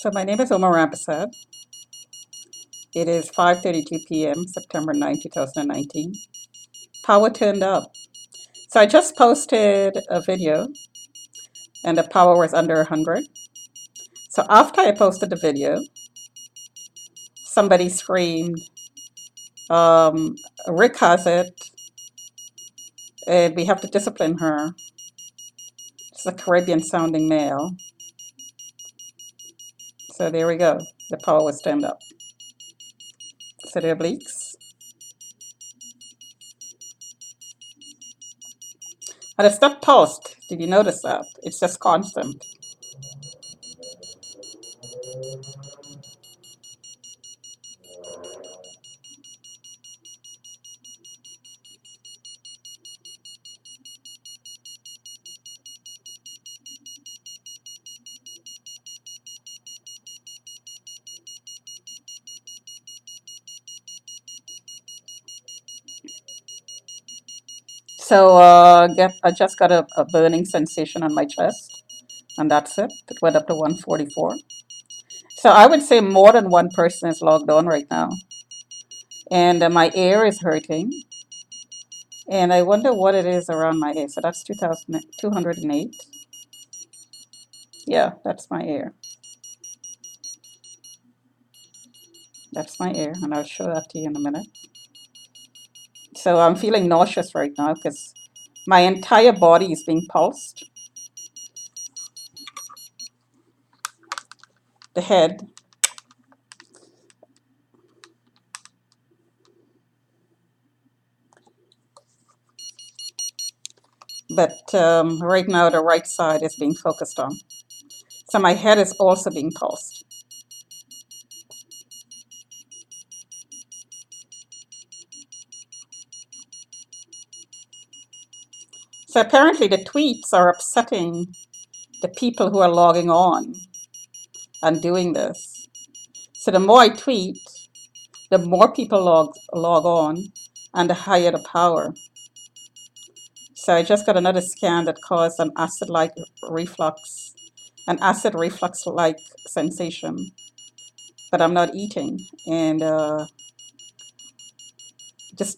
So my name is Omar Rampersad. It is 5:32 p.m., September 9, 2019. Power turned up. So I just posted a video and the power was under 100. So after I posted the video, somebody screamed, um, Rick has it, and we have to discipline her. It's a Caribbean sounding male. So there we go. The power was turned up. So the obliques. And it's not pulsed. Did you notice that? It's just constant. So I just got a burning sensation on my chest, and that's it. It went up to 144. So I would say more than one person is logged on right now, and my ear is hurting, and I wonder what it is around my ear. So that's 2,208. Yeah, that's my ear. That's my ear, and I'll show that to you in a minute. So I'm feeling nauseous right now because my entire body is being pulsed. The head, but right now the right side is being focused on. So my head is also being pulsed. So apparently the tweets are upsetting the people who are logging on and doing this. So the more I tweet, the more people log on and the higher the power. So I just got another scan that caused an reflux, an acid reflux-like sensation, but I'm not eating. And this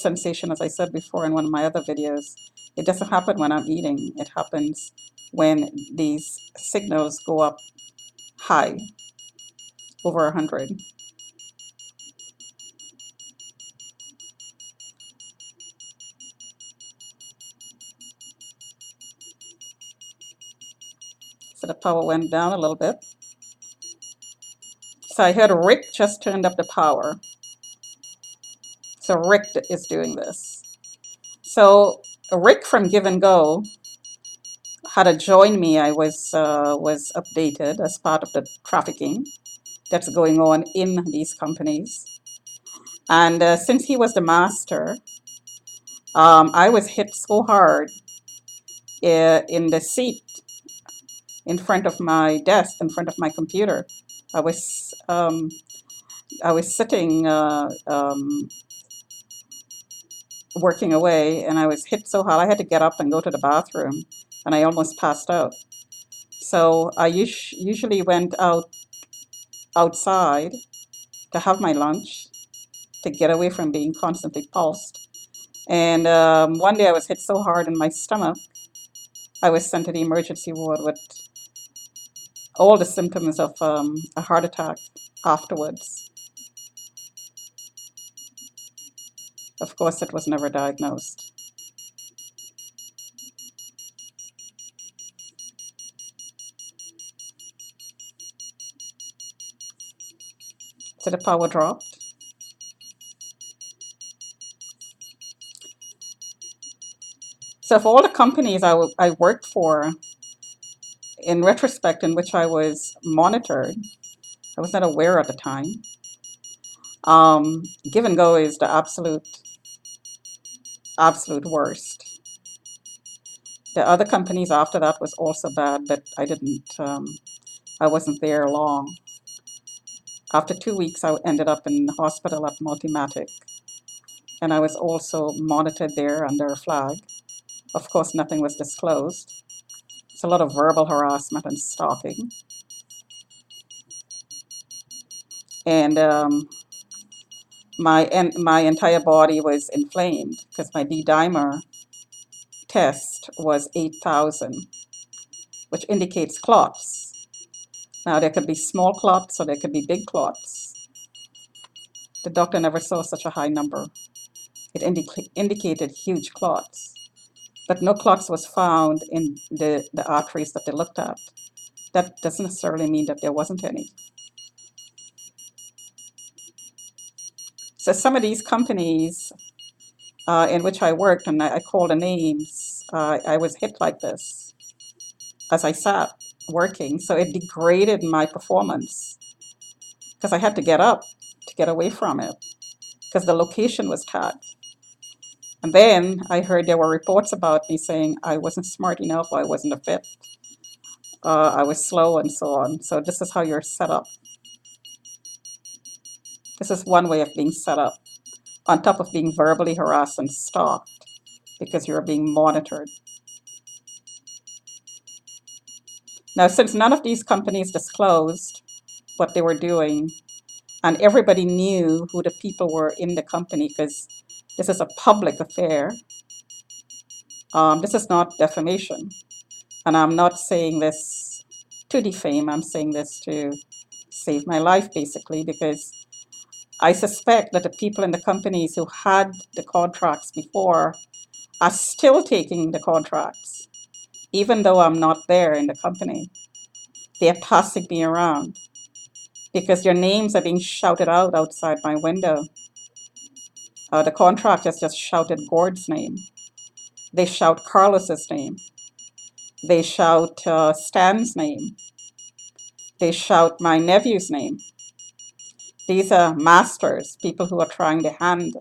sensation, as I said before in one of my other videos, it doesn't happen when I'm eating. It happens when these signals go up high, over 100. So the power went down a little bit. So I heard Rick just turned up the power. So Rick is doing this. So Rick from Give and Go had to join me. I was updated as part of the trafficking that's going on in these companies. And since he was the master, I was hit so hard in the seat in front of my desk, in front of my computer. I was um, I was sitting working away, and I was hit so hard I had to get up and go to the bathroom, and I almost passed out. So I usually went outside to have my lunch to get away from being constantly pulsed. And one day I was hit so hard in my stomach, I was sent to the emergency ward with all the symptoms of a heart attack afterwards. Of course, it was never diagnosed. So the power dropped. So for all the companies I worked for, in retrospect, in which I was monitored, I was not aware at the time. Give and Go is the absolute worst. The other companies after that was also bad, but I wasn't there long. After 2 weeks, I ended up in the hospital at Multimatic, and I was also monitored there under a flag. Of course, nothing was disclosed. It's a lot of verbal harassment and stalking. and my entire body was inflamed because my D-dimer test was 8,000, which indicates clots. Now there could be small clots or there could be big clots. The doctor never saw such a high number. It indicated huge clots, but no clots was found in the arteries that they looked at. That doesn't necessarily mean that there wasn't any. So some of these companies in which I worked, and I call the names, I was hit like this as I sat working. So it degraded my performance because I had to get up to get away from it because the location was tagged. And then I heard there were reports about me saying I wasn't smart enough, or I wasn't a fit, I was slow, and so on. So this is how you're set up. This is one way of being set up, on top of being verbally harassed and stalked because you're being monitored. Now, since none of these companies disclosed what they were doing, and everybody knew who the people were in the company, because this is a public affair, this is not defamation. And I'm not saying this to defame, I'm saying this to save my life, basically, because I suspect that the people in the companies who had the contracts before are still taking the contracts, even though I'm not there in the company. They're passing me around because their names are being shouted out outside my window. The contractors just shouted Gord's name. They shout Carlos's name. They shout Stan's name. They shout my nephew's name. These are masters, people who are trying their hand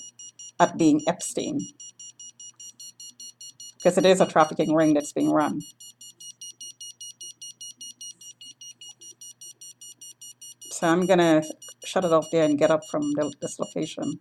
at being Epstein, because it is a trafficking ring that's being run. So I'm gonna shut it off there and get up from this location.